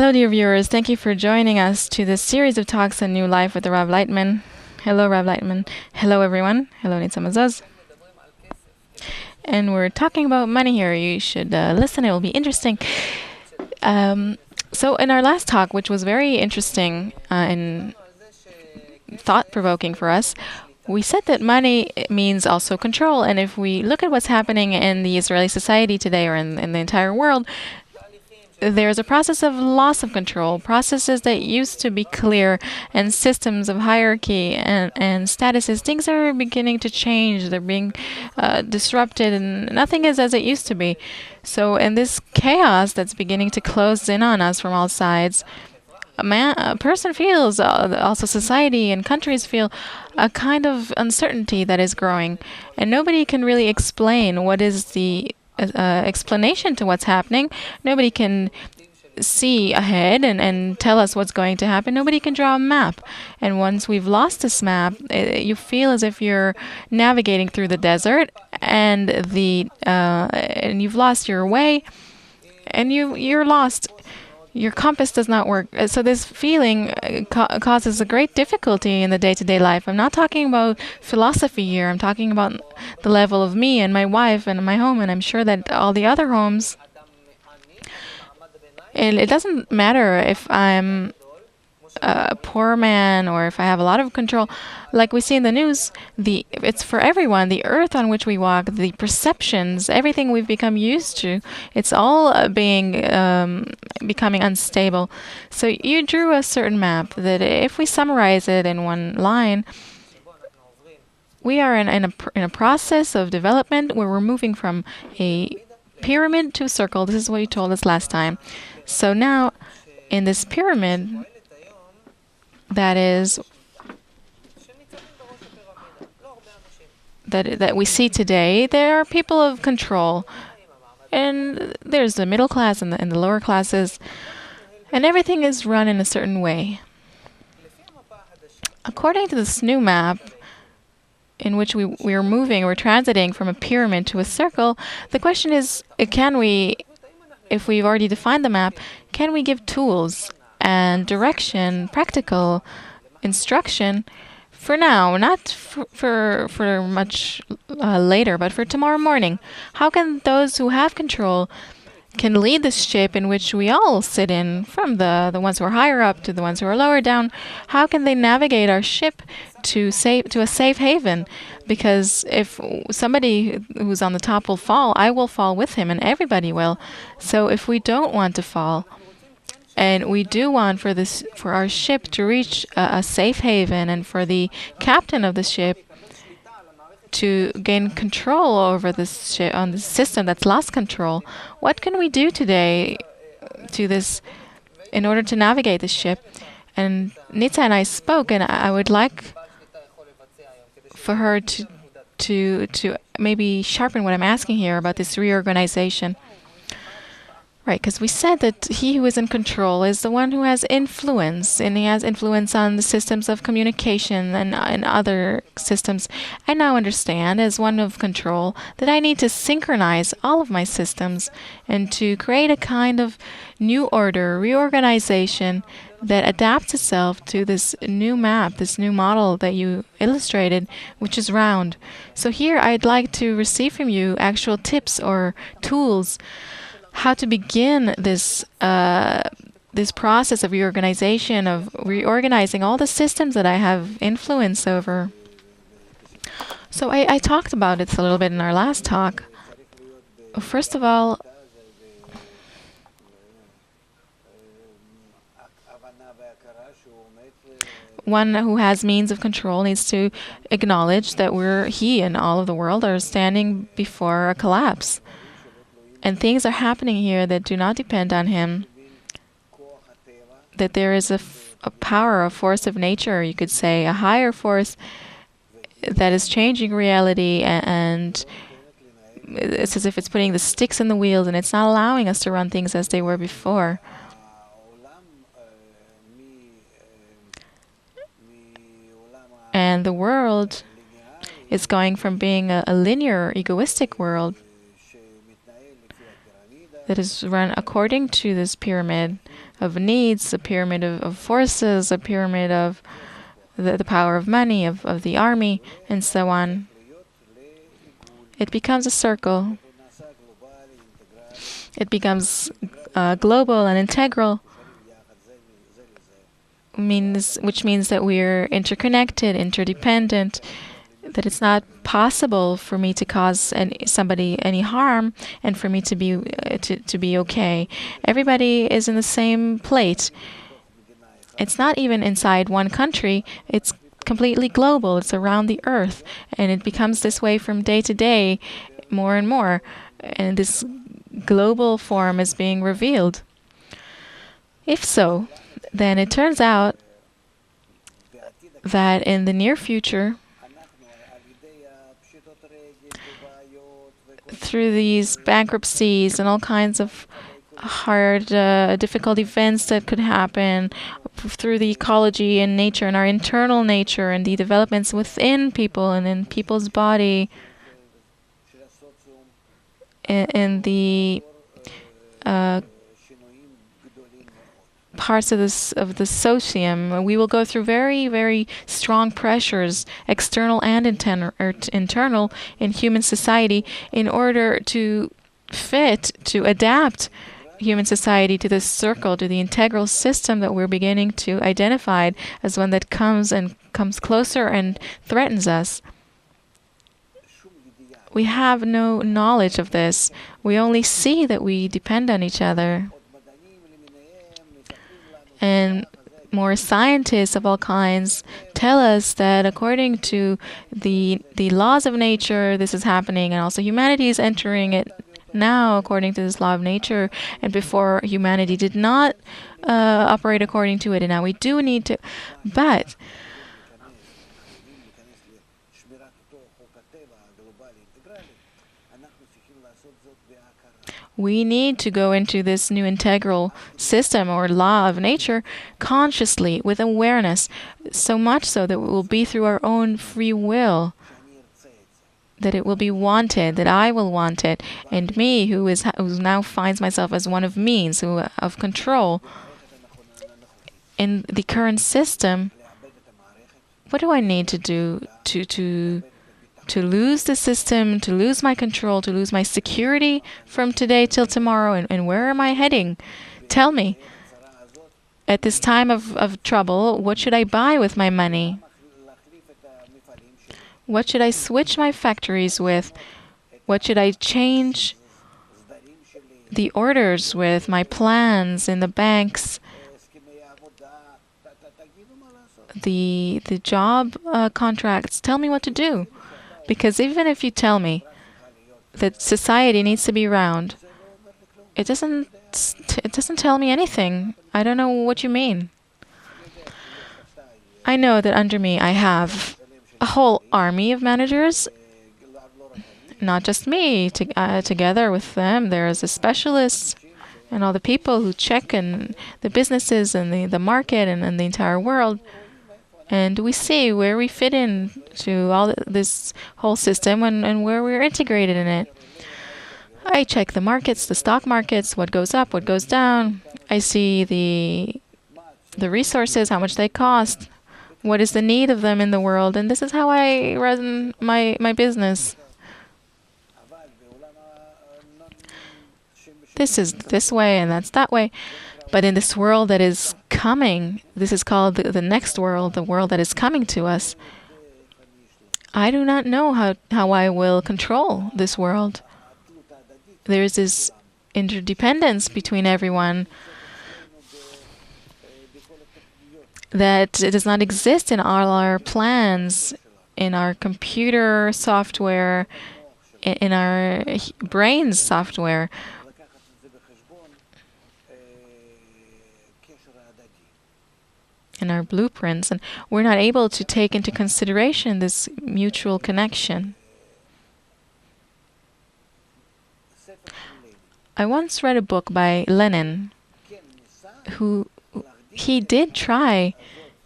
Hello, dear viewers. Thank you for joining us to this series of talks on New Life with the Rav Lightman. Hello, Rav Lightman. Hello, everyone. Hello, Nitza Mazuz. And we're talking about money here. You should listen. It will be interesting. So in our last talk, which was very interesting and thought-provoking for us, we said that money means also control. And if we look at what's happening in the Israeli society today or in the entire world, there's a process of loss of control, processes that used to be clear, and systems of hierarchy and statuses. Things are beginning to change. They're being disrupted, and nothing is as it used to be. So in this chaos that's beginning to close in on us from all sides, a person feels, also society and countries feel, a kind of uncertainty that is growing. And nobody can really explain what is the explanation to what's happening. Nobody can see ahead and tell us what's going to happen. Nobody can draw a map. And once we've lost this map, you feel as if you're navigating through the desert, and and you've lost your way, and you're lost. Your compass does not work. So this feeling causes a great difficulty in the day-to-day life. I'm not talking about philosophy here. I'm talking about the level of me and my wife and my home, and I'm sure that all the other homes. And it doesn't matter if I'm a poor man or if I have a lot of control. Like we see in the news, it's for everyone. The earth on which we walk, the perceptions, everything we've become used to, it's all becoming unstable. So you drew a certain map that, if we summarize it in one line, we are in a process of development where we're moving from a pyramid to a circle. This is what you told us last time. So now, in this pyramid, that we see today, there are people of control, and there's the middle class and the lower classes, and everything is run in a certain way. According to this new map, in which we are moving, we're transiting from a pyramid to a circle, the question is, can we, if we've already defined the map, can we give tools and direction, practical instruction for now, not for much later, but for tomorrow morning? How can those who have control can lead this ship in which we all sit in, from the ones who are higher up to the ones who are lower down? How can they navigate our ship to a safe haven? Because if somebody who's on the top will fall, I will fall with him, and everybody will. So if we don't want to fall, and we do want for our ship to reach a safe haven, and for the captain of the ship to gain control over this ship, on the system that's lost control, what can we do today to this in order to navigate the ship? And Nitza and I spoke, and I would like for her to maybe sharpen what I'm asking here about this reorganization. Right, because we said that he who is in control is the one who has influence, and he has influence on the systems of communication and other systems. I now understand, as one of control, that I need to synchronize all of my systems and to create a kind of new order, reorganization that adapts itself to this new map, this new model that you illustrated, which is round. So here I'd like to receive from you actual tips or tools how to begin this process of reorganization, of reorganizing all the systems that I have influence over. So I talked about it a little bit in our last talk. First of all, one who has means of control needs to acknowledge that he and all of the world are standing before a collapse. And things are happening here that do not depend on him. That there is a power, a force of nature, you could say, a higher force that is changing reality, and it's as if it's putting the sticks in the wheels, and it's not allowing us to run things as they were before. And the world is going from being a linear, egoistic world that is run according to this pyramid of needs, a pyramid of forces, a pyramid of the power of money, of the army, and so on. It becomes a circle. It becomes global and integral, which means that we're interconnected, interdependent, that it's not possible for me to cause somebody any harm and for me to be okay. Everybody is in the same plate. It's not even inside one country. It's completely global. It's around the earth, and it becomes this way from day to day, more and more. And this global form is being revealed. If so, then it turns out that in the near future, through these bankruptcies and all kinds of hard, difficult events that could happen, through the ecology and nature and our internal nature and the developments within people and in people's body, in the parts of the socium, we will go through very, very strong pressures, external and internal, in human society, in order to adapt human society to this circle, to the integral system that we're beginning to identify as one that comes closer and threatens us. We have no knowledge of this. We only see that we depend on each other. And more scientists of all kinds tell us that according to the laws of nature, this is happening, and also humanity is entering it now according to this law of nature, and before humanity did not operate according to it, and now we do need to. But we need to go into this new integral system or law of nature consciously, with awareness, so much so that it will be through our own free will, that it will be wanted, that I will want it, and me, who now finds myself as one of means, of control. In the current system, what do I need to do to lose the system, to lose my control, to lose my security from today till tomorrow? And where am I heading? Tell me. At this time of trouble, what should I buy with my money? What should I switch my factories with? What should I change the orders with, my plans in the banks, the job contracts? Tell me what to do. Because even if you tell me that society needs to be round, it doesn't tell me anything. I don't know what you mean. I know that under me I have a whole army of managers, not just me. Together with them, there's a specialist and all the people who check and the businesses and the market and the entire world. And we see where we fit in to all this whole system and where we're integrated in it. I check the markets, the stock markets, what goes up, what goes down. I see the resources, how much they cost, what is the need of them in the world, and this is how I run my business. This is this way and that's that way. But in this world that is coming, this is called the next world, the world that is coming to us. I do not know how I will control this world. There is this interdependence between everyone that it does not exist in all our plans, in our computer software, in our brain software. In our blueprints, and we're not able to take into consideration this mutual connection. I once read a book by Lenin, he did try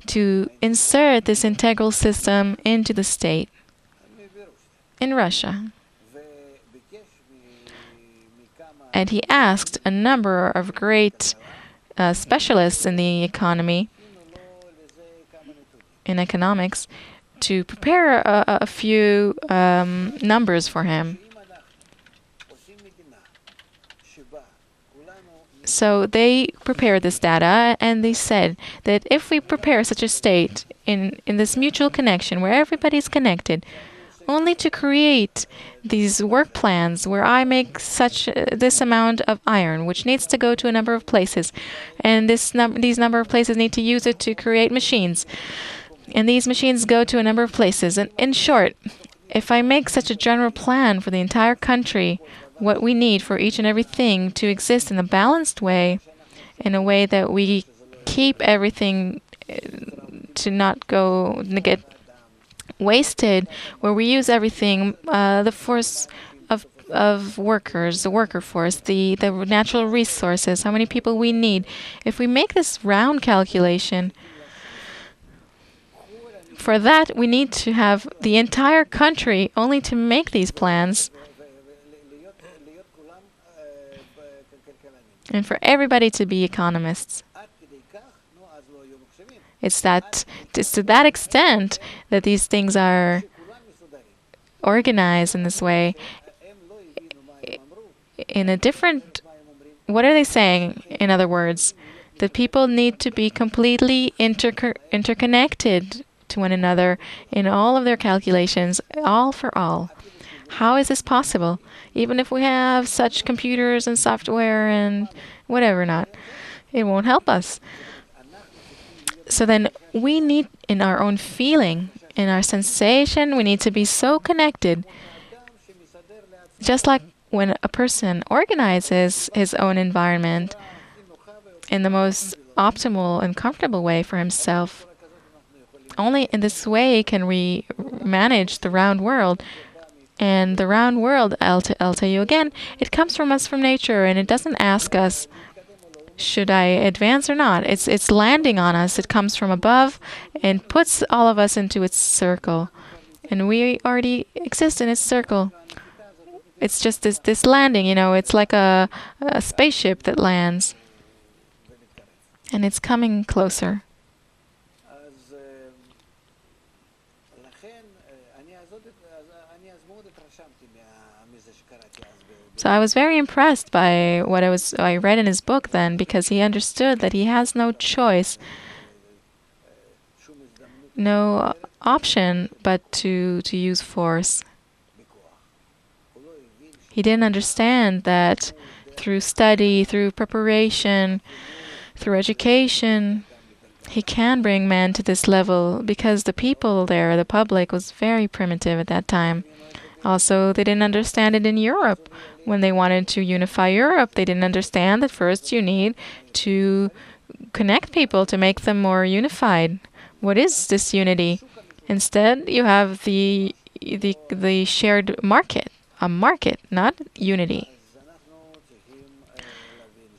to insert this integral system into the state in Russia. And he asked a number of great specialists in the economy, in economics, to prepare a few numbers for him. So they prepared this data, and they said that if we prepare such a state in this mutual connection where everybody's connected, only to create these work plans where I make such this amount of iron, which needs to go to a number of places, and these number of places need to use it to create machines, and these machines go to a number of places. And in short, if I make such a general plan for the entire country, what we need for each and everything to exist in a balanced way, in a way that we keep everything to not get wasted, where we use everything, the force of workers, the worker force, the natural resources, how many people we need. If we make this round calculation, for that we need to have the entire country only to make these plans, and for everybody to be economists. It's to that extent that these things are organized in this way. In a different, what are they saying? In other words, that people need to be completely interconnected to one another in all of their calculations, all for all. How is this possible? Even if we have such computers and software and whatever not, it won't help us. So then we need, in our own feeling, in our sensation, we need to be so connected. Just like when a person organizes his own environment in the most optimal and comfortable way for himself, only in this way can we manage the round world. And the round world, I'll tell you again, it comes from us, from nature, and it doesn't ask us, should I advance or not? It's landing on us. It comes from above and puts all of us into its circle. And we already exist in its circle. It's just this landing, it's like a spaceship that lands. And it's coming closer. So I was very impressed by what I read in his book then, because he understood that he has no choice, no option but to use force. He didn't understand that through study, through preparation, through education, he can bring man to this level, because the people there, the public, was very primitive at that time. Also, they didn't understand it in Europe. When they wanted to unify Europe, they didn't understand that first you need to connect people to make them more unified. What is this unity? Instead, you have the shared market, a market, not unity.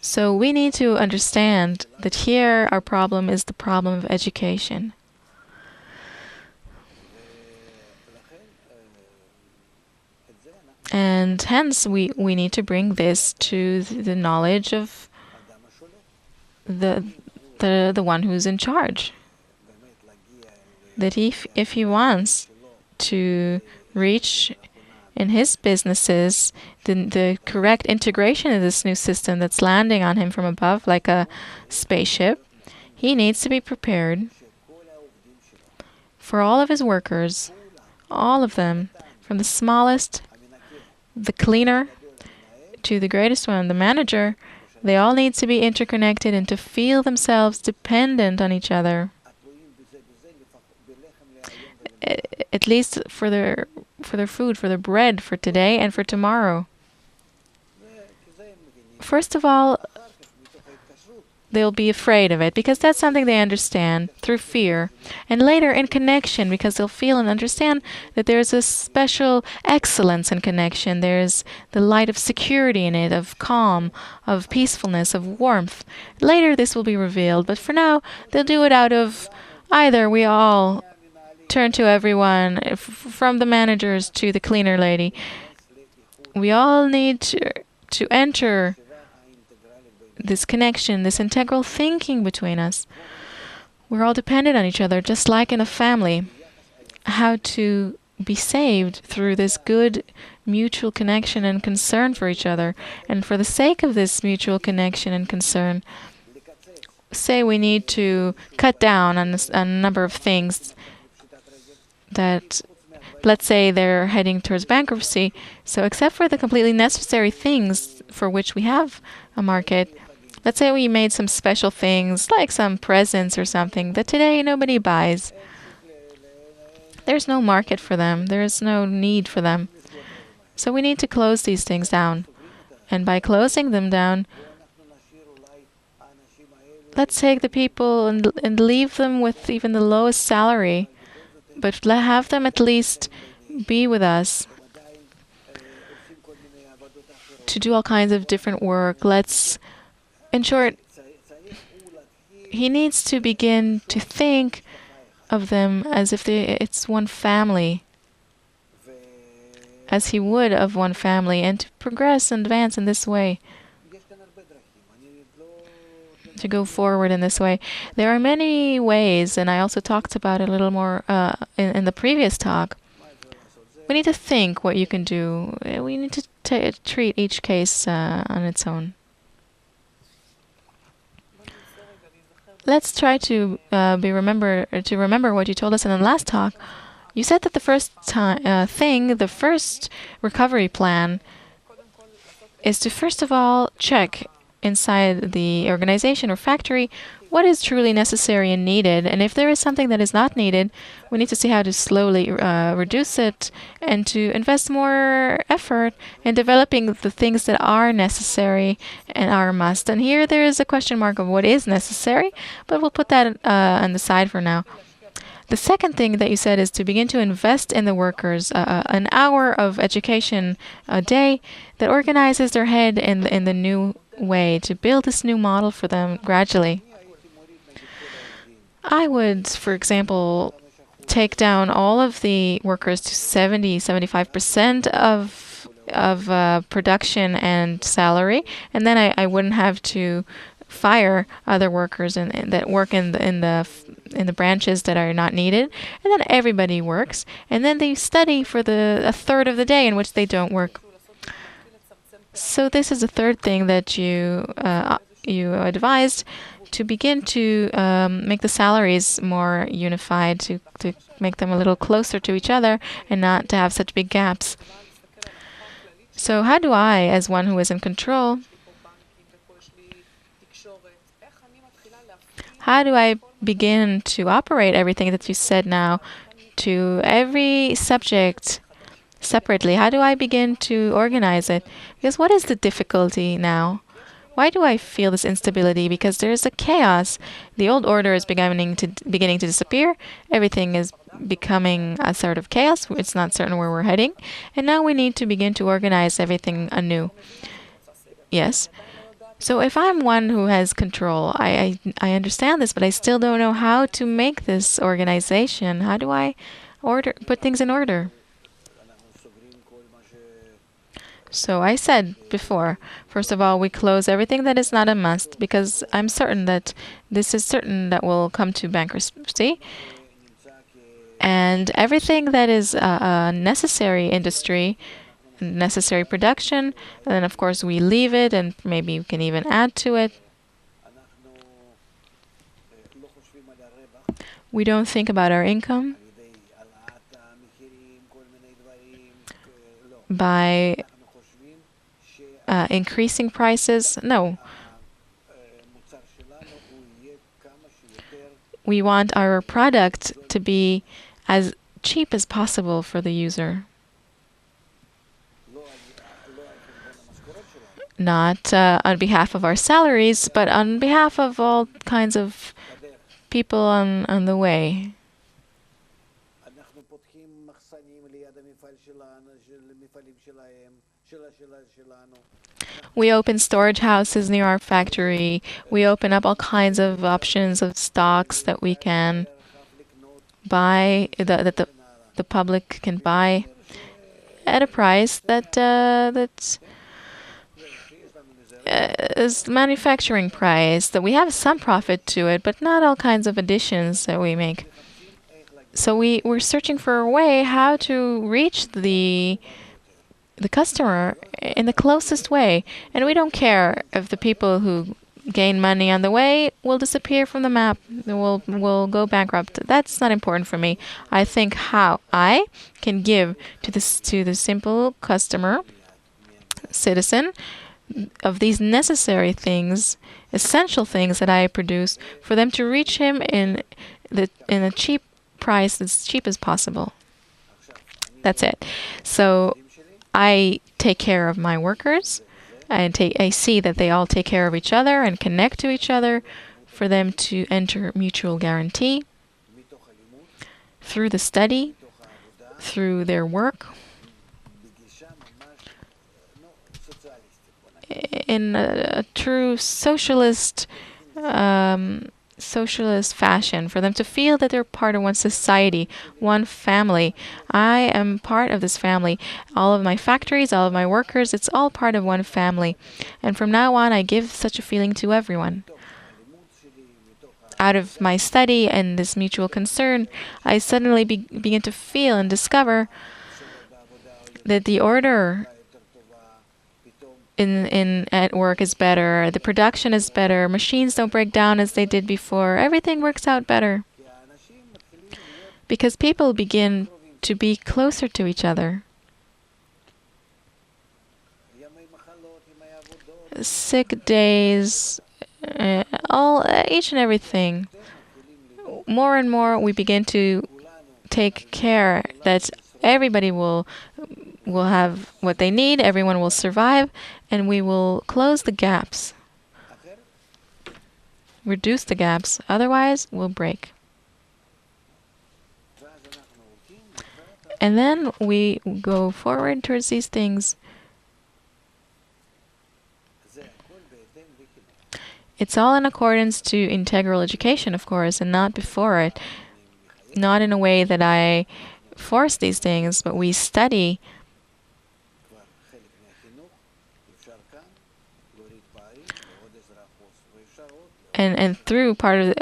So we need to understand that here our problem is the problem of education. And hence, we need to bring this to the knowledge of the one who's in charge. That if he wants to reach in his businesses the correct integration of this new system that's landing on him from above like a spaceship, he needs to be prepared for all of his workers, all of them, from the smallest, the cleaner, to the greatest one, the manager. They all need to be interconnected and to feel themselves dependent on each other, at least for their food, for their bread, for today and for tomorrow. First of all, they'll be afraid of it, because that's something they understand through fear. And later in connection, because they'll feel and understand that there's a special excellence in connection. There's the light of security in it, of calm, of peacefulness, of warmth. Later this will be revealed, but for now, they'll do it out of either we all turn to everyone, from the managers to the cleaner lady. We all need to enter this connection, this integral thinking between us. We're all dependent on each other, just like in a family. How to be saved through this good mutual connection and concern for each other. And for the sake of this mutual connection and concern, say we need to cut down on a number of things that, let's say they're heading towards bankruptcy. So except for the completely necessary things for which we have a market, let's say we made some special things, like some presents or something, that today nobody buys. There's no market for them. There's no need for them. So we need to close these things down. And by closing them down, let's take the people and leave them with even the lowest salary, but have them at least be with us to do all kinds of different work. In short, he needs to begin to think of them as if it's one family, as he would of one family, and to progress and advance in this way, to go forward in this way. There are many ways, and I also talked about it a little more in the previous talk. We need to think what you can do. We need to treat each case on its own. Let's try to remember what you told us in the last talk. You said that the first the first recovery plan is to first of all check inside the organization or factory what is truly necessary and needed, and if there is something that is not needed, we need to see how to slowly reduce it and to invest more effort in developing the things that are necessary and are a must. And here there is a question mark of what is necessary, but we'll put that on the side for now. The second thing that you said is to begin to invest in the workers, an hour of education a day that organizes their head in the new way, to build this new model for them gradually. I would, for example, take down all of the workers to 75% of production and salary, and then I wouldn't have to fire other workers that work in the branches that are not needed, and then everybody works, and then they study for a third of the day in which they don't work. So this is the third thing that you advised, to begin to make the salaries more unified, to make them a little closer to each other and not to have such big gaps. So how do I, as one who is in control, how do I begin to operate everything that you said now to every subject separately? How do I begin to organize it? Because what is the difficulty now? Why do I feel this instability? Because there is a chaos. The old order is beginning to disappear. Everything is becoming a sort of chaos. It's not certain where we're heading. And now we need to begin to organize everything anew. Yes. So if I'm one who has control, I understand this, but I still don't know how to make this organization. How do I put things in order? So I said before, first of all, we close everything that is not a must, because I'm certain that this is certain that will come to bankruptcy. And everything that is a necessary industry, necessary production, and then of course we leave it, and maybe we can even add to it. We don't think about our income by increasing prices. No. We want our product to be as cheap as possible for the user. Not on behalf of our salaries, but on behalf of all kinds of people on the way. We open storage houses near our factory. We open up all kinds of options of stocks that we can buy, that the public can buy at a price that is manufacturing price, that we have some profit to it, but not all kinds of additions that we make. So we're searching for a way how to reach the customer in the closest way. And we don't care if the people who gain money on the way will disappear from the map, will go bankrupt. That's not important for me. I think how I can give to the simple customer, citizen, of these necessary things, essential things that I produce, for them to reach him in a cheap price, as cheap as possible. That's it. So I take care of my workers. I see that they all take care of each other and connect to each other, for them to enter mutual guarantee through the study, through their work, in a true socialist fashion, for them to feel that they're part of one society, one family. I am part of this family. All of my factories, all of my workers, it's all part of one family. And from now on, I give such a feeling to everyone. Out of my study and this mutual concern, I suddenly begin to feel and discover that the order at work is better, the production is better, machines don't break down as they did before, everything works out better. Because people begin to be closer to each other. Sick days, each and everything. More and more we begin to take care that everybody will have what they need, everyone will survive, and we will close the gaps, reduce the gaps, otherwise we'll break. And then we go forward towards these things. It's all in accordance to integral education, of course, and not before it. Not in a way that I force these things, but we study. And through part of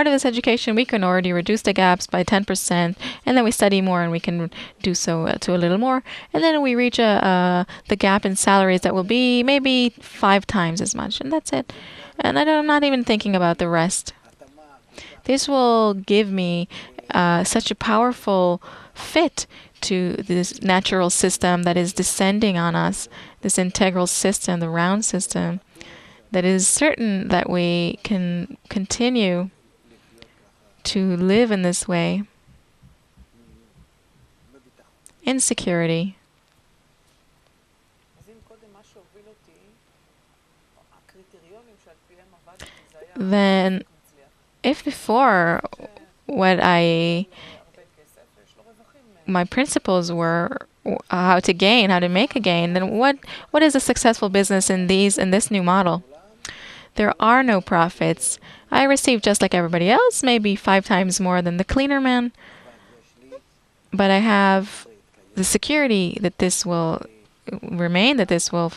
this education, we can already reduce the gaps by 10%, and then we study more, and we can do so to a little more, and then we reach the gap in salaries that will be maybe 5 times as much, and that's it. And I'm not even thinking about the rest. This will give me such a powerful fit to this natural system that is descending on us, this integral system, the round system, that is certain that we can continue to live in this way in security. Then, if before my principles were how to make a gain, then what is a successful business in this new model? There are no profits. I receive just like everybody else, maybe 5 times more than the cleaner man, but I have the security that this will remain, that this will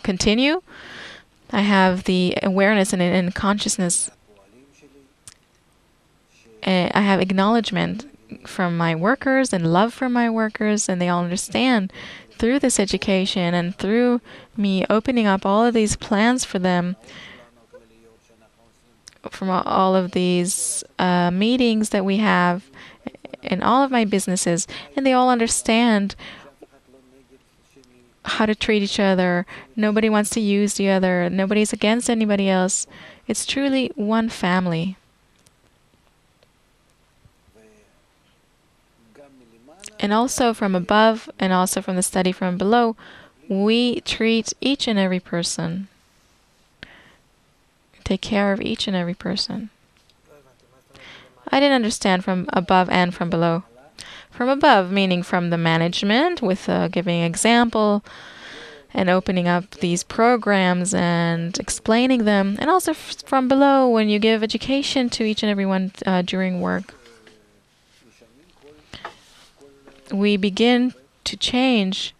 continue. I have the awareness and consciousness. I have acknowledgement from my workers and love from my workers, and they all understand through this education and through me opening up all of these plans for them, from all of these meetings that we have in all of my businesses, and they all understand how to treat each other. Nobody wants to use the other. Nobody's against anybody else. It's truly one family. And also from above, and also from the study from below, we treat each and every person. Take care of each and every person. I didn't understand from above and from below. From above, meaning from the management, with giving example and opening up these programs and explaining them. And also from below, when you give education to each and everyone during work. We begin to change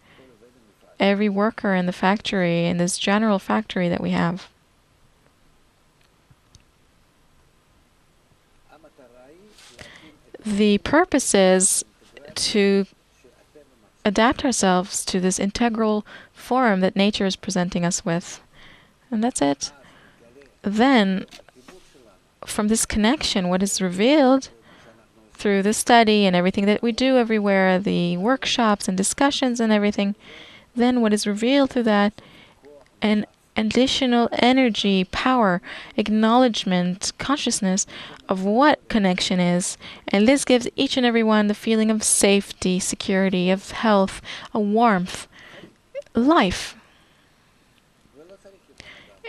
every worker in the factory, in this general factory that we have. The purpose is to adapt ourselves to this integral form that nature is presenting us with. And that's it. Then, from this connection, what is revealed through the study and everything that we do everywhere, the workshops and discussions and everything, then what is revealed through that, an additional energy, power, acknowledgement, consciousness of what connection is. And this gives each and every one the feeling of safety, security, of health, a warmth, life.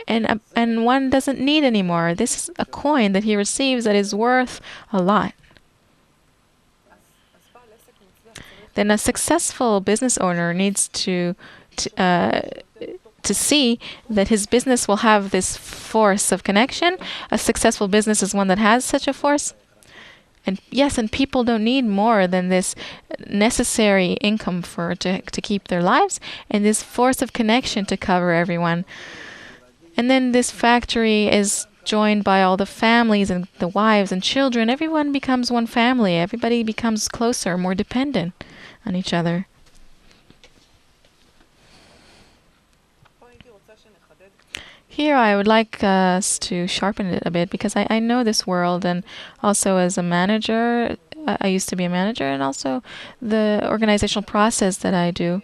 And one doesn't need anymore. This is a coin that he receives that is worth a lot. Then a successful business owner needs to see that his business will have this force of connection. A successful business is one that has such a force. And yes, and people don't need more than this necessary income to keep their lives, and this force of connection to cover everyone. And then this factory is joined by all the families and the wives and children. Everyone becomes one family. Everybody becomes closer, more dependent on each other. Here I would like us to sharpen it a bit, because I know this world, and also as a manager, I used to be a manager, and also the organizational process that I do.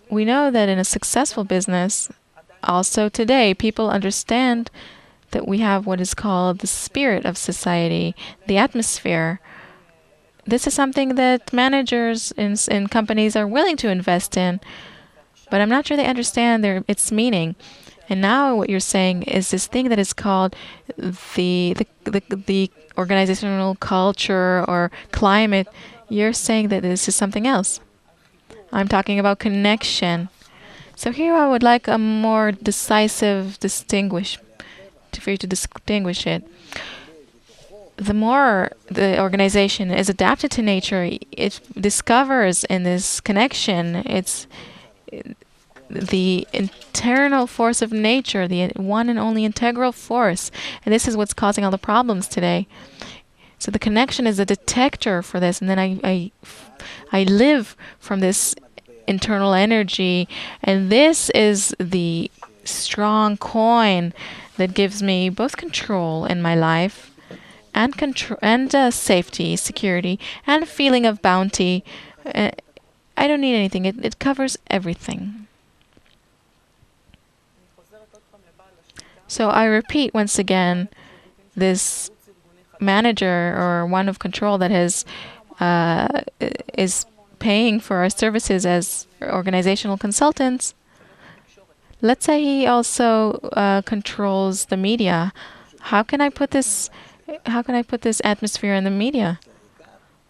We know that in a successful business, also today, people understand that we have what is called the spirit of society, the atmosphere. This is something that managers in companies are willing to invest in, but I'm not sure they understand its meaning. And now what you're saying is this thing that is called the organizational culture or climate. You're saying that this is something else. I'm talking about connection. So here I would like a more decisive for you to distinguish it. The more the organization is adapted to nature, it discovers in this connection, it's the internal force of nature, the one and only integral force. And this is what's causing all the problems today. So the connection is a detector for this, and then I live from this internal energy, and this is the strong coin that gives me both control in my life and safety, security, and a feeling of bounty. I don't need anything. It covers everything. So I repeat once again, this manager or one of control that is paying for our services as organizational consultants. Let's say he also controls the media. How can I put this atmosphere in the media?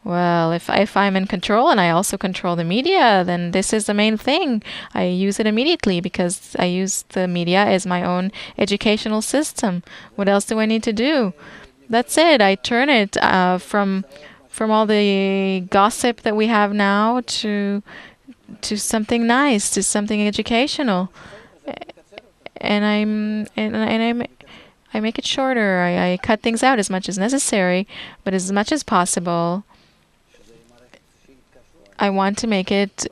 Well, if I'm in control and I also control the media, then this is the main thing. I use it immediately because I use the media as my own educational system. What else do I need to do? That's it. I turn it from all the gossip that we have now to something nice, to something educational. And I make it shorter. I cut things out as much as necessary, but as much as possible, I want to make it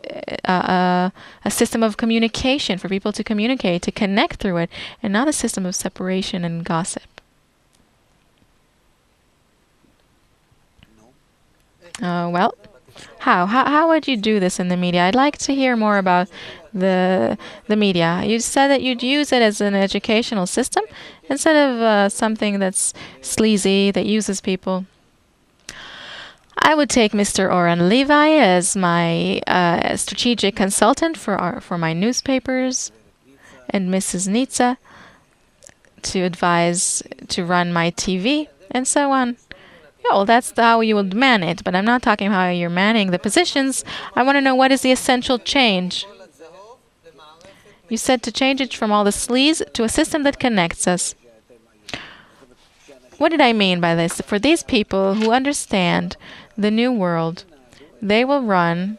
a system of communication for people to communicate, to connect through it, and not a system of separation and gossip. Well, how would you do this in the media? I'd like to hear more about the media. You said that you'd use it as an educational system instead of something that's sleazy, that uses people. I would take Mr. Oren Levi as my strategic consultant for my newspapers, and Mrs. Nitza to advise to run my TV, and so on. Yeah, well, that's how you would man it, but I'm not talking how you're manning the positions. I want to know what is the essential change. You said to change it from all the sleaze to a system that connects us. What did I mean by this? For these people who understand the new world, they will run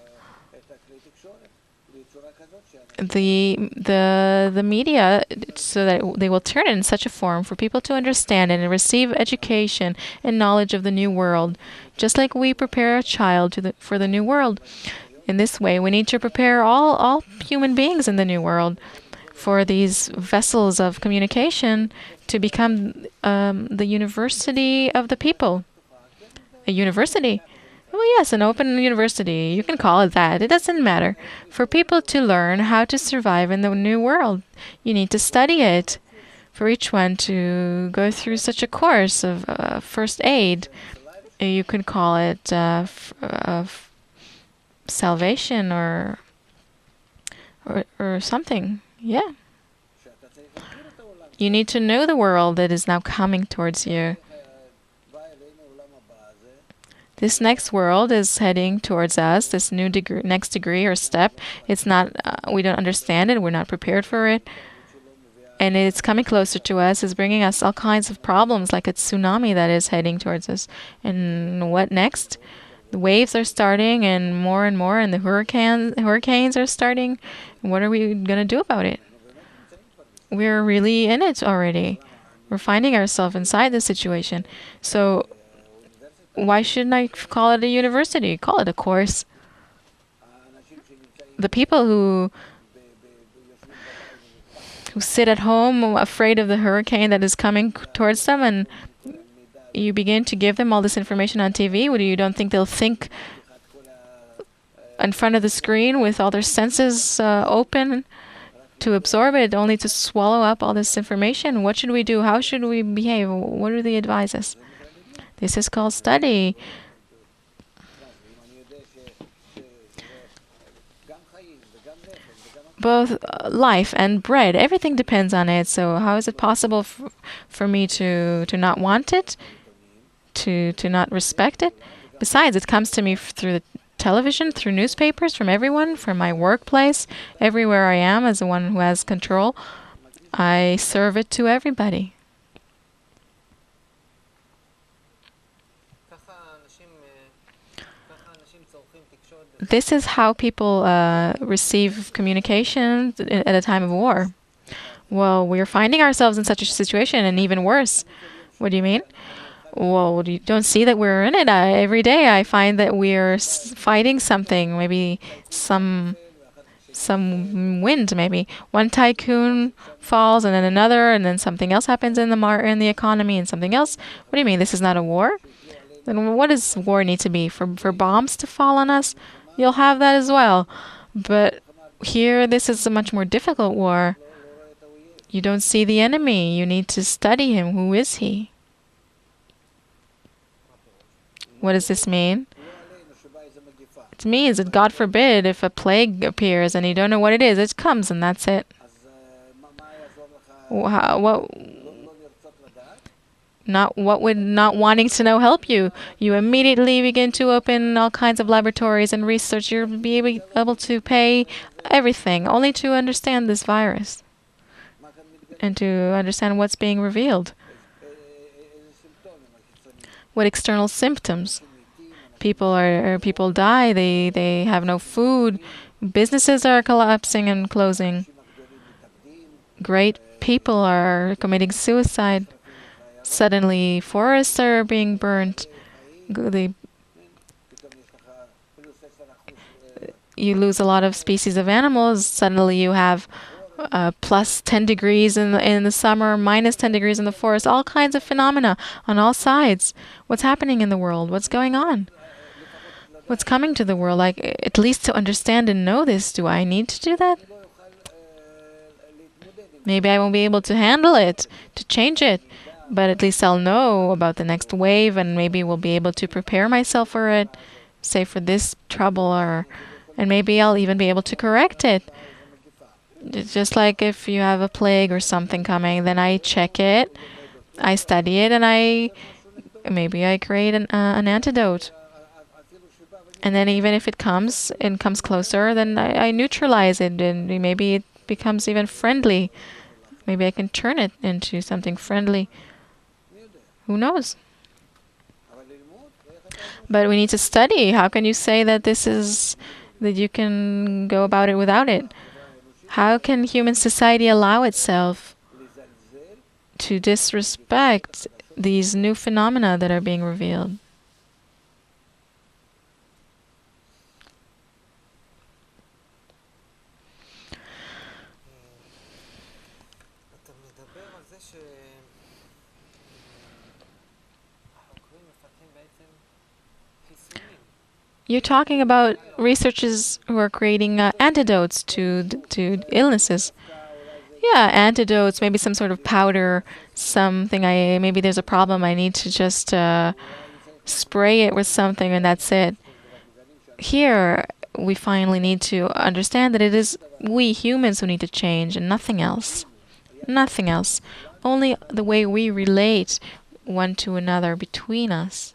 the media, so that they will turn it in such a form for people to understand it and receive education and knowledge of the new world, just like we prepare a child for the new world. In this way, we need to prepare all human beings in the new world for these vessels of communication to become the university of the people. A university. Well, yes, an open university. You can call it that. It doesn't matter. For people to learn how to survive in the new world, you need to study it. For each one to go through such a course of first aid, you can call it salvation or something. Yeah. You need to know the world that is now coming towards you. This next world is heading towards us, this new next degree or step. It's not, we don't understand it, we're not prepared for it. And it's coming closer to us, it's bringing us all kinds of problems, like a tsunami that is heading towards us. And what next? The waves are starting, and more, and the hurricanes are starting. What are we going to do about it? We're really in it already. We're finding ourselves inside the situation. So why shouldn't I call it a university? Call it a course. The people who sit at home afraid of the hurricane that is coming towards them, and you begin to give them all this information on TV, you don't think they'll think in front of the screen with all their senses open to absorb it, only to swallow up all this information? What should we do? How should we behave? What do they advise us? This is called study. Both life and bread, everything depends on it. So how is it possible for me to not want it, to not respect it? Besides, it comes to me through the television, through newspapers, from everyone, from my workplace, everywhere I am as the one who has control. I serve it to everybody. This is how people receive communication at a time of war. Well, we're finding ourselves in such a situation, and even worse. What do you mean? Well, you don't see that we're in it. Every day I find that we're fighting something, maybe some wind, maybe. One tycoon falls, and then another, and then something else happens in the economy, and something else. What do you mean? This is not a war? Then what does war need to be? For bombs to fall on us? You'll have that as well. But here, this is a much more difficult war. You don't see the enemy. You need to study him. Who is he? What does this mean? It means that, God forbid, if a plague appears and you don't know what it is, it comes and that's it. What would not wanting to know help you? You immediately begin to open all kinds of laboratories and research. You'll be able to pay everything only to understand this virus and to understand what's being revealed. What external symptoms? People die. They have no food. Businesses are collapsing and closing. Great people are committing suicide. Suddenly, forests are being burnt. You lose a lot of species of animals. Suddenly, you have plus 10 degrees in the summer, minus 10 degrees in the forest. All kinds of phenomena on all sides. What's happening in the world? What's going on? What's coming to the world? Like, at least to understand and know this, do I need to do that? Maybe I won't be able to handle it, to change it. But at least I'll know about the next wave, and maybe we'll be able to prepare myself for it, say for this trouble, and maybe I'll even be able to correct it. It's just like if you have a plague or something coming, then I check it, I study it, and maybe I create an antidote. And then even if it comes closer, then I neutralize it, and maybe it becomes even friendly. Maybe I can turn it into something friendly. Who knows? But we need to study. How can you say that that you can go about it without it? How can human society allow itself to disrespect these new phenomena that are being revealed? You're talking about researchers who are creating antidotes to illnesses. Yeah, antidotes, maybe some sort of powder, something. I maybe there's a problem. I need to just spray it with something, and that's it. Here, we finally need to understand that it is we humans who need to change, and nothing else. Nothing else. Only the way we relate one to another between us.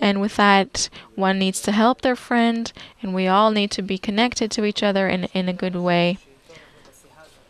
And with that, one needs to help their friend, and we all need to be connected to each other in a good way.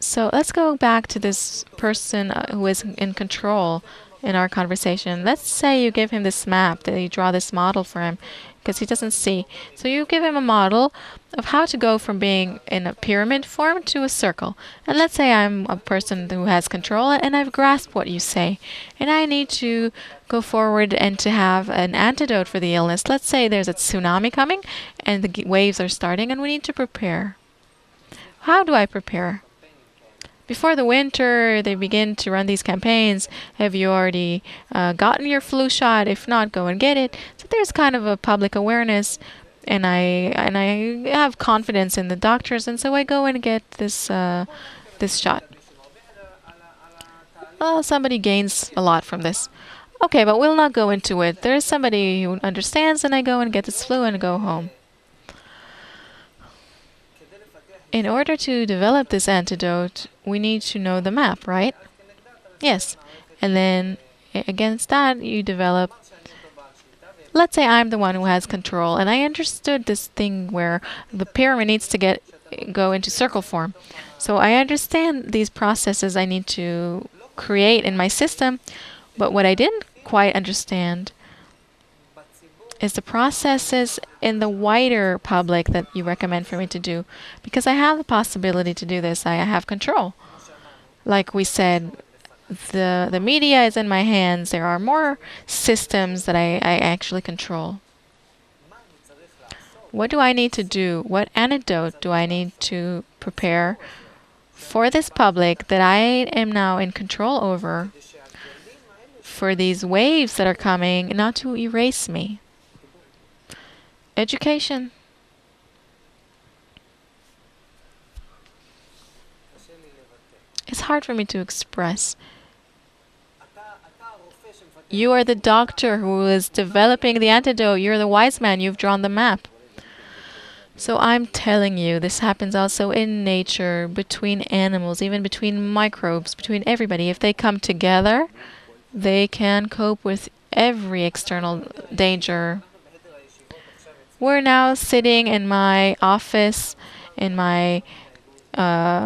So let's go back to this person who is in control in our conversation. Let's say you give him this map, that you draw this model for him, because he doesn't see. So you give him a model of how to go from being in a pyramid form to a circle. And let's say I'm a person who has control and I've grasped what you say. And I need to go forward and to have an antidote for the illness. Let's say there's a tsunami coming and the waves are starting and we need to prepare. How do I prepare? Before the winter, they begin to run these campaigns. Have you already gotten your flu shot? If not, go and get it. So there's kind of a public awareness, and I have confidence in the doctors, and so I go and get this shot. Well, somebody gains a lot from this. Okay, but we'll not go into it. There's somebody who understands, and I go and get this flu and go home. In order to develop this antidote, we need to know the map, right? Yes. And then against that, you develop. Let's say I'm the one who has control, and I understood this thing where the pyramid needs to go into circle form. So I understand these processes I need to create in my system, but what I didn't quite understand is the processes in the wider public that you recommend for me to do. Because I have the possibility to do this. I have control. Like we said, the media is in my hands. There are more systems that I actually control. What do I need to do? What antidote do I need to prepare for this public that I am now in control over, for these waves that are coming not to erase me? Education. It's hard for me to express. You are the doctor who is developing the antidote. You're the wise man. You've drawn the map. So I'm telling you, this happens also in nature, between animals, even between microbes, between everybody. If they come together, they can cope with every external danger. We're now sitting in my office, in my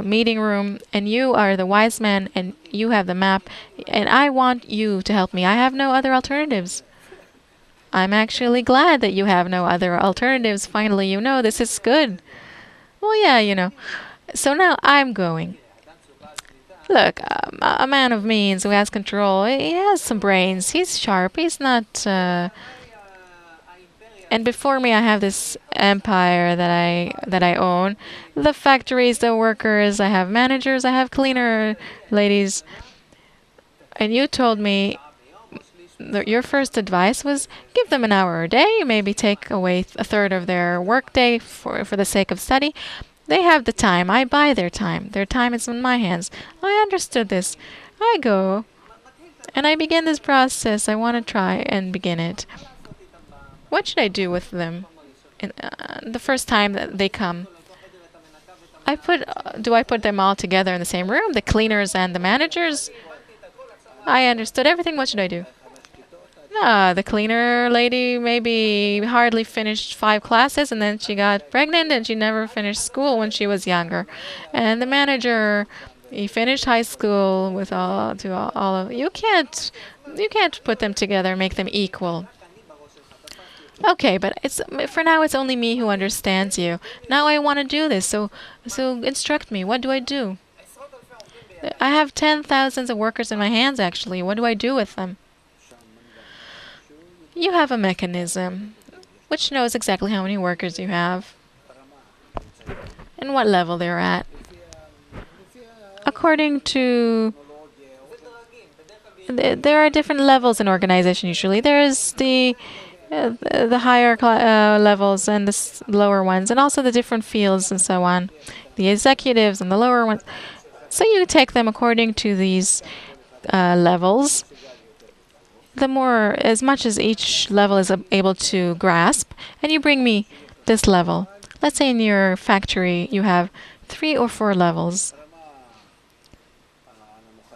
meeting room, and you are the wise man, and you have the map, and I want you to help me. I have no other alternatives. I'm actually glad that you have no other alternatives. Finally, you know this is good. Well, yeah, you know. So now I'm going. Look, a man of means who has control, he has some brains. He's sharp. He's not... And before me, I have this empire that I own. The factories, the workers, I have managers, I have cleaner ladies. And you told me your first advice was give them an hour a day, maybe take away a third of their workday for the sake of study. They have the time. I buy their time. Their time is in my hands. I understood this. I go and I begin this process. I want to try and begin it. What should I do with them the first time that they come? Do I put them all together in the same room, the cleaners and the managers? I understood everything. What should I do? The cleaner lady maybe hardly finished 5 classes, and then she got pregnant, and she never finished school when she was younger. And the manager, he finished high school with all of. You can't put them together, make them equal. Okay, but it's for now. It's only me who understands you. Now I want to do this. So instruct me. What do I do? I have 10,000 of workers in my hands. Actually, what do I do with them? You have a mechanism which knows exactly how many workers you have and what level they're at. According to there are different levels in organization. Usually, there is the higher levels and the lower ones, and also the different fields and so on, the executives and the lower ones. So you take them according to these levels. The more, as much as each level is able to grasp, and you bring me this level. Let's say in your factory you have 3 or 4 levels.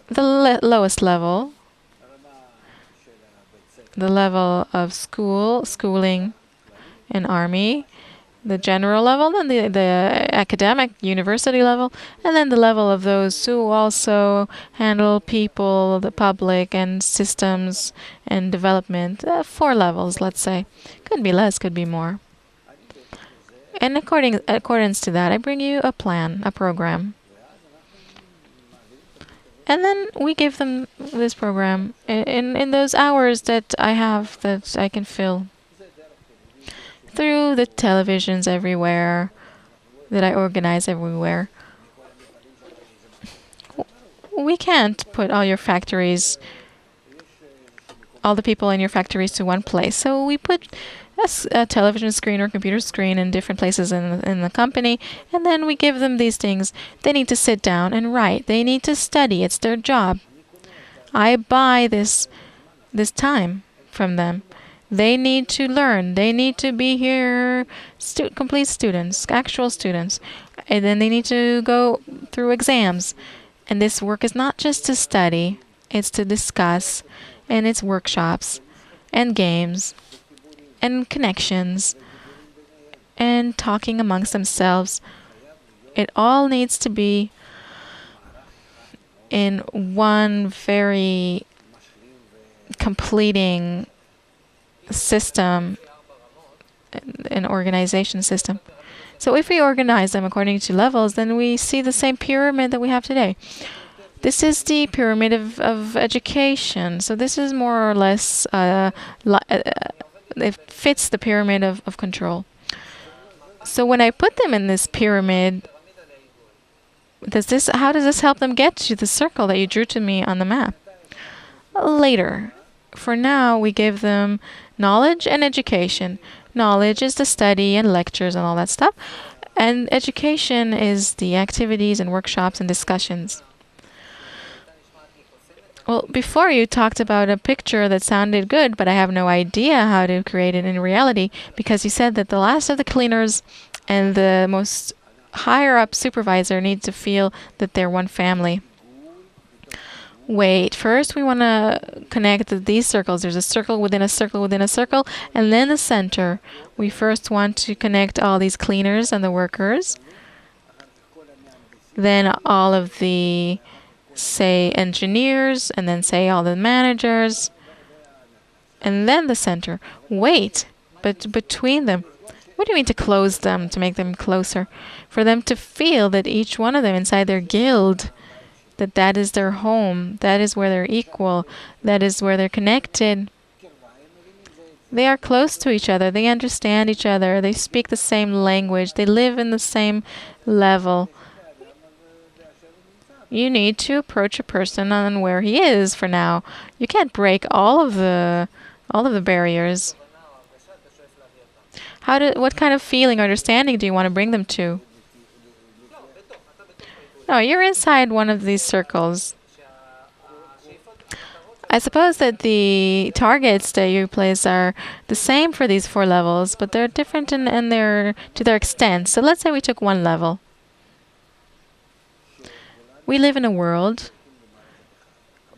The lowest level, the level of schooling, and army, the general level, then the academic university level, and then the level of those who also handle people, the public, and systems and development. 4 levels, let's say. Could be less, could be more. And accordance to that, I bring you a plan, a program. And then we give them this program in those hours that I have that I can fill through the televisions everywhere that I organize everywhere. We can't put all your factories, all the people in your factories to one place. So we put a television screen or computer screen in different places in the company, and then we give them these things. They need to sit down and write. They need to study. It's their job. I buy this time from them. They need to learn. They need to be here, complete students, actual students. And then they need to go through exams. And this work is not just to study, it's to discuss, and it's workshops, and games, and connections, and talking amongst themselves. It all needs to be in one very completing system, an organization system. So if we organize them according to levels, then we see the same pyramid that we have today. This is the pyramid of education. So this is more or less, it fits the pyramid of control. So when I put them in this pyramid, how does this help them get to the circle that you drew to me on the map? Later. For now, we give them knowledge and education. Knowledge is the study and lectures and all that stuff. And education is the activities and workshops and discussions. Well, before you talked about a picture that sounded good, but I have no idea how to create it in reality, because you said that the last of the cleaners and the most higher up supervisor need to feel that they're one family. Wait, first we want to connect these circles. There's a circle within a circle within a circle, and then the center. We first want to connect all these cleaners and the workers. Then all of the, say, engineers, and then say all the managers, and then the center. Wait, but between them, what do you mean to close them, to make them closer? For them to feel that each one of them inside their guild, that is their home, that is where they're equal, that is where they're connected. They are close to each other, they understand each other, they speak the same language, they live in the same level. You need to approach a person on where he is for now. You can't break all of the barriers. What kind of feeling or understanding do you want to bring them to? No, you're inside one of these circles. I suppose that the targets that you place are the same for these 4 levels, but they're different to their extent. So let's say we took one level. We live in a world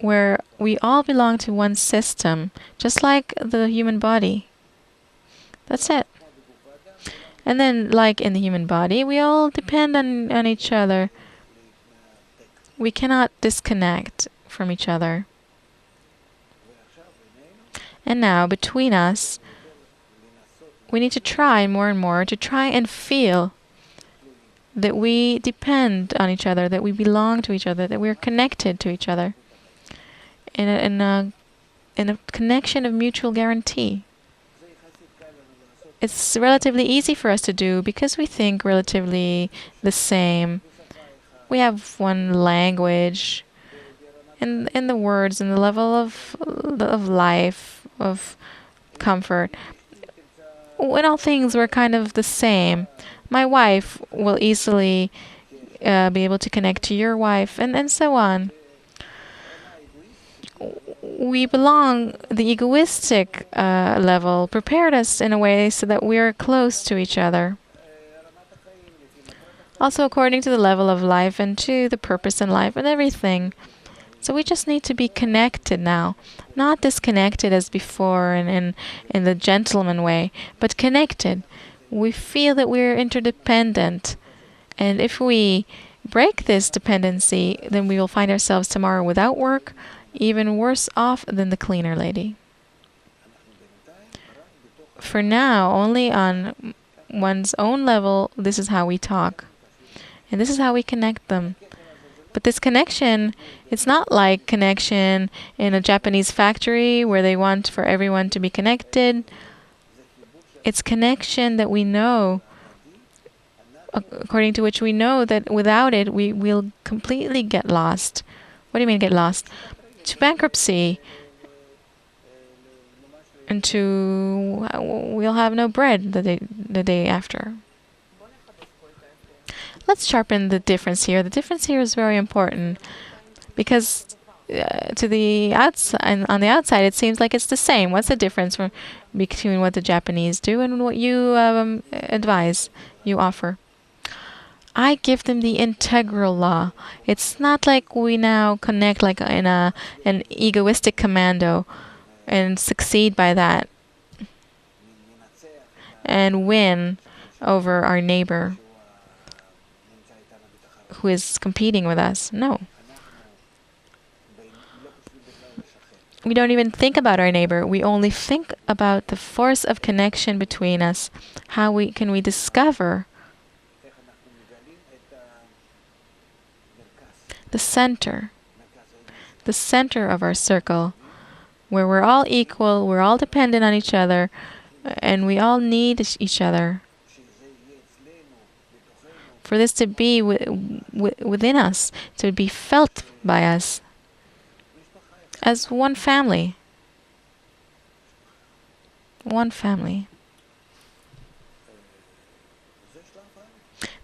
where we all belong to one system, just like the human body. That's it. And then, like in the human body, we all depend on each other. We cannot disconnect from each other. And now, between us, we need to try more and more to try and feel that we depend on each other, that we belong to each other, that we're connected to each other in a connection of mutual guarantee. It's relatively easy for us to do because we think relatively the same. We have one language, in the words, in the level of life, of comfort. In all things, we're kind of the same. My wife will easily be able to connect to your wife, and so on. We belong, the egoistic level prepared us in a way so that we're close to each other. Also according to the level of life and to the purpose in life and everything. So we just need to be connected now. Not disconnected as before in the gentleman way, but connected. We feel that we're interdependent. And if we break this dependency, then we will find ourselves tomorrow without work, even worse off than the cleaner lady. For now, only on one's own level, this is how we talk. And this is how we connect them. But this connection, it's not like connection in a Japanese factory where they want for everyone to be connected. It's connection that we know, according to which we know that without it, we will completely get lost. What do you mean get lost? To bankruptcy. And we'll have no bread the day after. Let's sharpen the difference here. The difference here is very important because to the outside, on the outside, it seems like it's the same. What's the difference between what the Japanese do and what you advise, you offer? I give them the integral law. It's not like we now connect like in an egoistic commando and succeed by that and win over our neighbor who is competing with us. No. We don't even think about our neighbor. We only think about the force of connection between us. How can we discover the center of our circle, where we're all equal, we're all dependent on each other, and we all need each other. For this to be within us, to be felt by us as one family. One family.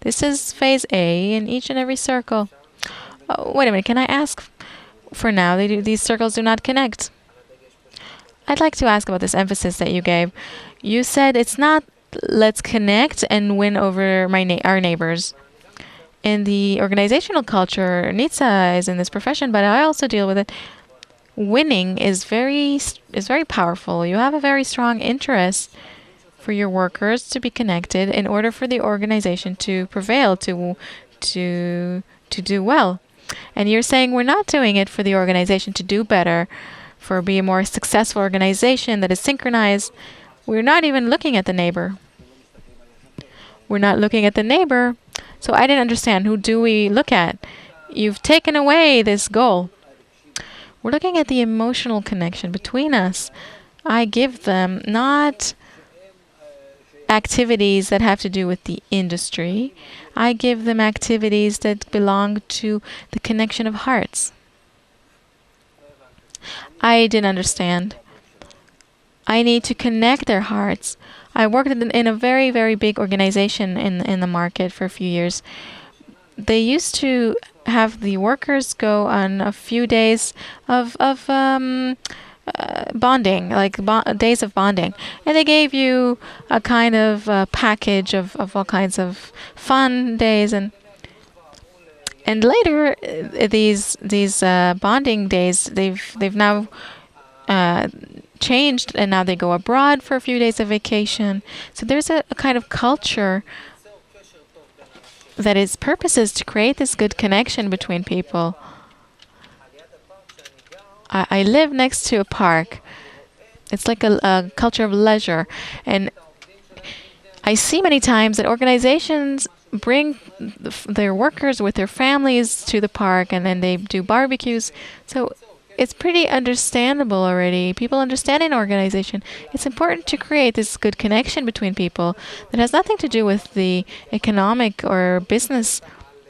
This is phase A in each and every circle. Oh, wait a minute, can I ask? For now, these circles do not connect. I'd like to ask about this emphasis that you gave. You said it's not let's connect and win over our neighbors. In the organizational culture, Nitsa is in this profession, but I also deal with it. Winning is very powerful. You have a very strong interest for your workers to be connected in order for the organization to prevail, to do well. And you're saying we're not doing it for the organization to do better, for be a more successful organization that is synchronized. We're not even looking at the neighbor. We're not looking at the neighbor. So I didn't understand. Who do we look at? You've taken away this goal. We're looking at the emotional connection between us. I give them not activities that have to do with the industry. I give them activities that belong to the connection of hearts. I didn't understand. I need to connect their hearts. I worked in a very, very big organization in the market for a few years. They used to have the workers go on a few days of bonding, like days of bonding. And they gave you a kind of package of all kinds of fun days. And later, these bonding days, they've now changed, and now they go abroad for a few days of vacation. So there's a kind of culture that its purpose is to create this good connection between people. I live next to a park. It's like a culture of leisure. And I see many times that organizations bring their workers with their families to the park, and then they do barbecues. So it's pretty understandable already. People understand in organization. It's important to create this good connection between people that has nothing to do with the economic or business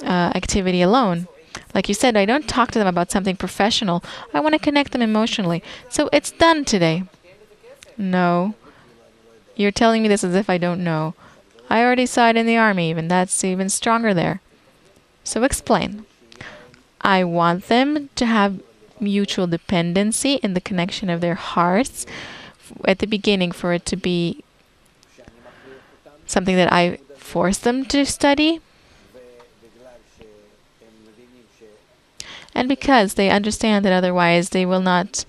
activity alone. Like you said, I don't talk to them about something professional. I want to connect them emotionally. So it's done today. No. You're telling me this as if I don't know. I already saw it in the army, even. That's even stronger there. So explain. I want them to have mutual dependency in the connection of their hearts at the beginning, for it to be something that I force them to study. And because they understand that otherwise they will not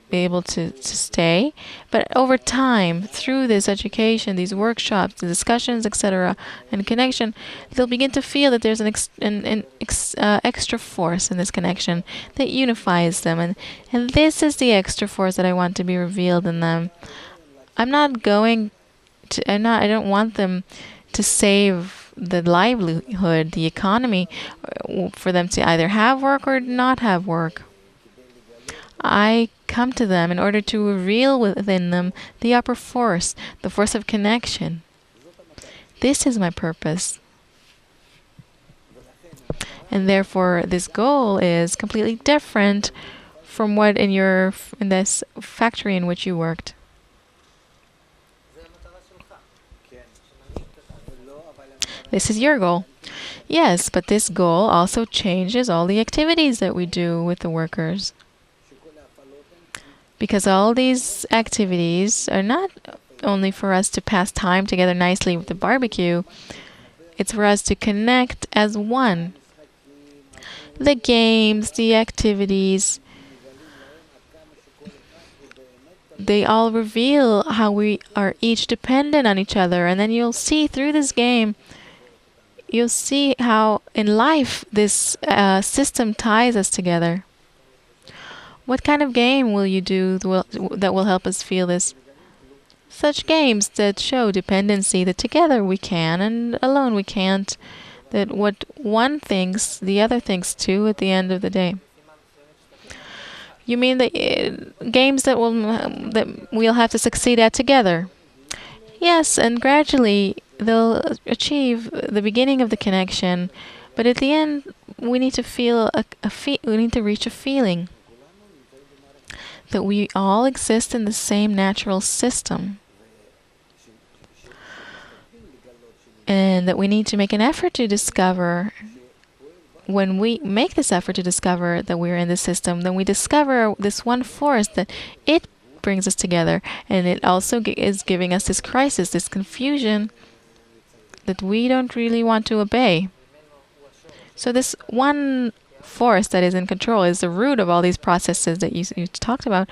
be able to stay. But over time, through this education, these workshops, the discussions, etc., and connection, they'll begin to feel that there's an extra force in this connection that unifies them. And this is the extra force that I want to be revealed in them. I don't want them to save the livelihood, the economy, for them to either have work or not have work. I come to them in order to reveal within them the upper force, the force of connection. This is my purpose. And therefore, this goal is completely different from what in this factory in which you worked. This is your goal. Yes, but this goal also changes all the activities that we do with the workers. Because all these activities are not only for us to pass time together nicely with the barbecue, it's for us to connect as one. The games, the activities, they all reveal how we are each dependent on each other. And then you'll see through this game, you'll see how in life this system ties us together. What kind of game will you do that will help us feel this? Such games that show dependency, that together we can and alone we can't. That what one thinks, the other thinks too at the end of the day. You mean that games that we'll have to succeed at together? Yes, and gradually they'll achieve the beginning of the connection, but at the end we need to feel we need to reach a feeling that we all exist in the same natural system, and that we need to make an effort to discover. When we make this effort to discover that we're in the system, then we discover this one force that it brings us together, and it also is giving us this crisis, this confusion that we don't really want to obey. So this one force that is in control is the root of all these processes that you talked about.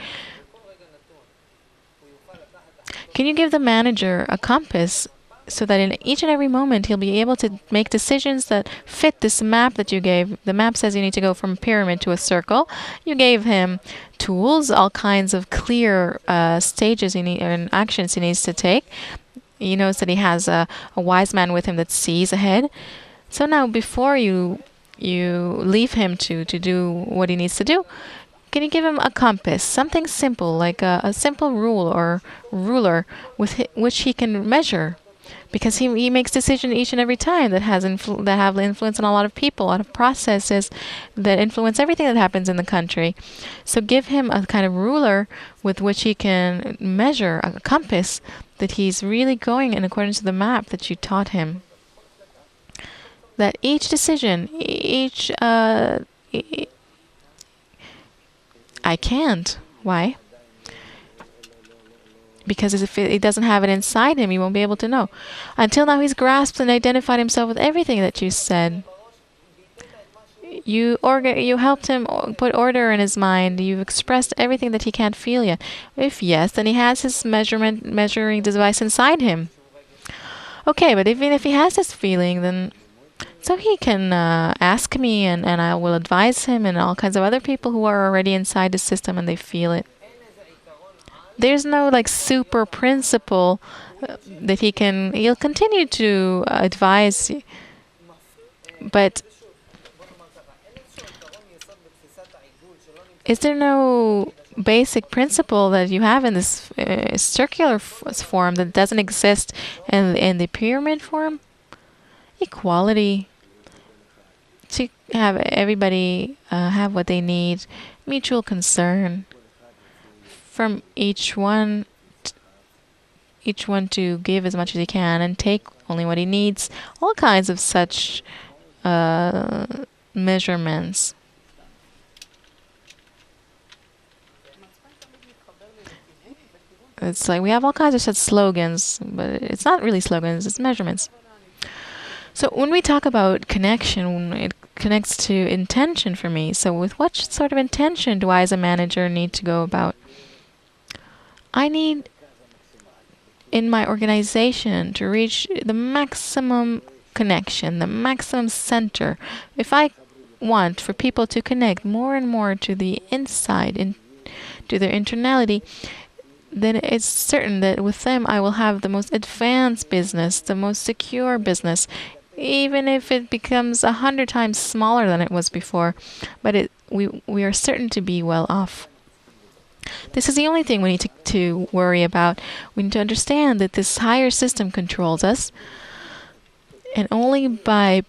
Can you give the manager a compass so that in each and every moment he'll be able to make decisions that fit this map that you gave? The map says you need to go from a pyramid to a circle. You gave him tools, all kinds of clear stages and actions he needs to take. He knows that he has a wise man with him that sees ahead. So now before you leave him to do what he needs to do, can you give him a compass, something simple, like a simple rule or ruler with which he can measure? Because he makes decisions each and every time that have influence on a lot of people, a lot of processes that influence everything that happens in the country. So give him a kind of ruler with which he can measure, a compass that he's really going in accordance to the map that you taught him. That each decision, I can't. Why? Because if he doesn't have it inside him, he won't be able to know. Until now, he's grasped and identified himself with everything that you said. You helped him put order in his mind. You've expressed everything that he can't feel yet. If yes, then he has his measuring device inside him. Okay, but even if he has this feeling, then so he can ask me, and I will advise him, and all kinds of other people who are already inside the system and they feel it. There's no like super principle that he'll continue to advise, but is there no basic principle that you have in this circular form that doesn't exist in the pyramid form? Equality, to have everybody have what they need, mutual concern from each one to give as much as he can and take only what he needs, all kinds of such measurements. It's like we have all kinds of such slogans, but it's not really slogans, it's measurements. So when we talk about connection, it connects to intention for me. So with what sort of intention do I as a manager need to go about? I need in my organization to reach the maximum connection, the maximum center. If I want for people to connect more and more to the inside, to their internality, then it's certain that with them I will have the most advanced business, the most secure business, even if it becomes 100 times smaller than it was before. But we are certain to be well off. This is the only thing we need to worry about. We need to understand that this higher system controls us, and only by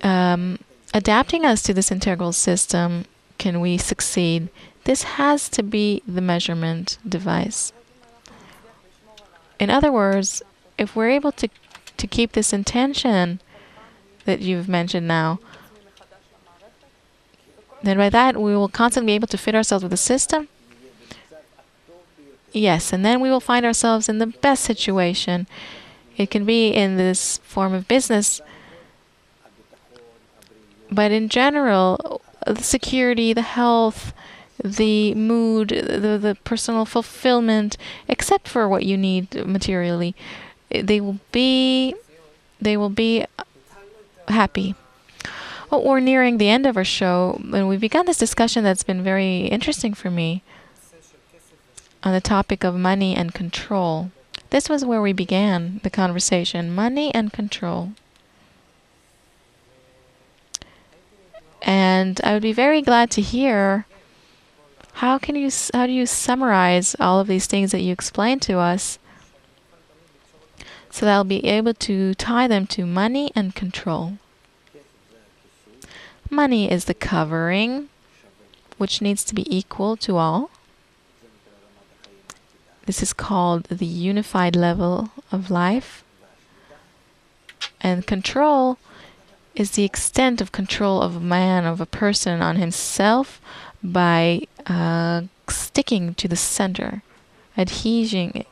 adapting us to this integral system can we succeed. This has to be the measurement device. In other words, if we're able to keep this intention that you've mentioned now, then by that we will constantly be able to fit ourselves with the system. Yes, and then we will find ourselves in the best situation. It can be in this form of business, but in general, the security, the health, the mood, the personal fulfillment, except for what you need materially, they will be happy. Well, we're nearing the end of our show, and we've begun this discussion that's been very interesting for me on the topic of money and control. This was where we began the conversation, money and control. And I would be very glad to hear how do you summarize all of these things that you explained to us so that I'll be able to tie them to money and control. Money is the covering, which needs to be equal to all. This is called the unified level of life. And control is the extent of control of a man, of a person on himself by sticking to the center, adhesion,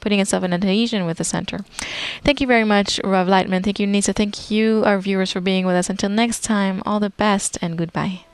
putting itself in adhesion with the center. Thank you very much, Rav Lightman. Thank you, Nisa. Thank you, our viewers, for being with us. Until next time, all the best and goodbye.